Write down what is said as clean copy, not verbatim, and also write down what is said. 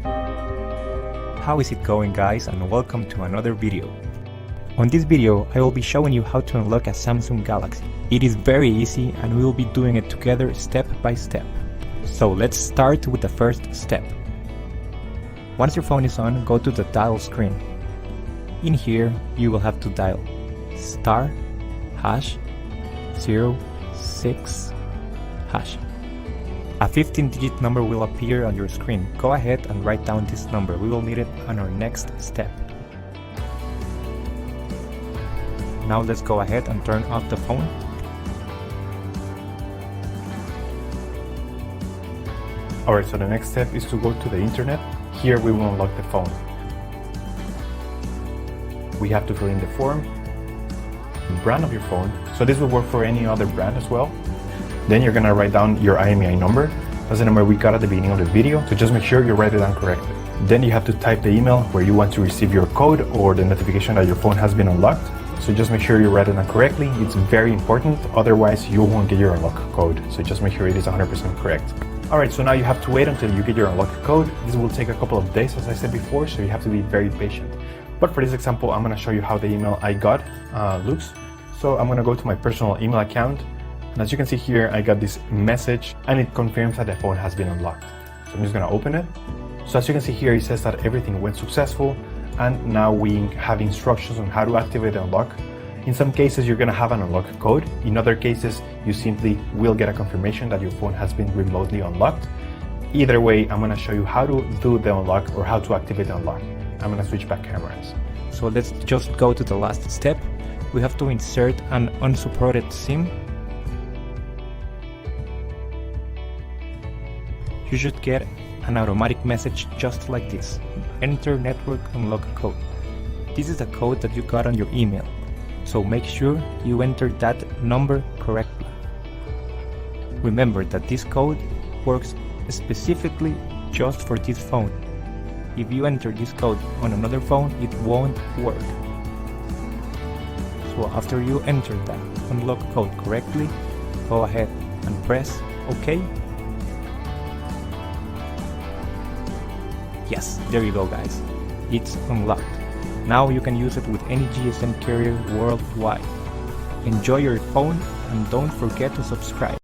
How is it going, guys, and welcome to another video. On this video I will be showing you how to unlock a Samsung Galaxy. It is very easy and we will be doing it together step by step. So let's start with the first step. Once your phone is on, go to the dial screen. In here you will have to dial *#06#. A 15-digit number will appear on your screen. Go ahead and write down this number. We will need it on our next step. Now let's go ahead and turn off the phone. Alright, so the next step is to go to the internet. Here we will unlock the phone. We have to fill in the form, the brand of your phone. So this will work for any other brand as well. Then you're gonna write down your IMEI number. That's the number we got at the beginning of the video, so just make sure you write it down correctly. Then you have to type the email where you want to receive your code or the notification that your phone has been unlocked. So just make sure you write it down correctly. It's very important, otherwise you won't get your unlock code. So just make sure it is 100% correct. Alright, so now you have to wait until you get your unlock code. This will take a couple of days, as I said before, so you have to be very patient. But for this example, I'm gonna show you how the email I got looks. So I'm gonna go to my personal email account. And as you can see here, I got this message and it confirms that the phone has been unlocked. So I'm just gonna open it. So as you can see here, it says that everything went successful and now we have instructions on how to activate the unlock. In some cases, you're gonna have an unlock code. In other cases, you simply will get a confirmation that your phone has been remotely unlocked. Either way, I'm gonna show you how to do the unlock or how to activate the unlock. I'm gonna switch back cameras. So let's just go to the last step. We have to insert an unsupported SIM. You should get an automatic message just like this. Enter network unlock code. This is the code that you got on your email. So make sure you enter that number correctly. Remember that this code works specifically just for this phone. If you enter this code on another phone, it won't work. So after you enter that unlock code correctly, go ahead and press OK. Yes, there you go, guys. It's unlocked. Now you can use it with any GSM carrier worldwide. Enjoy your phone and don't forget to subscribe.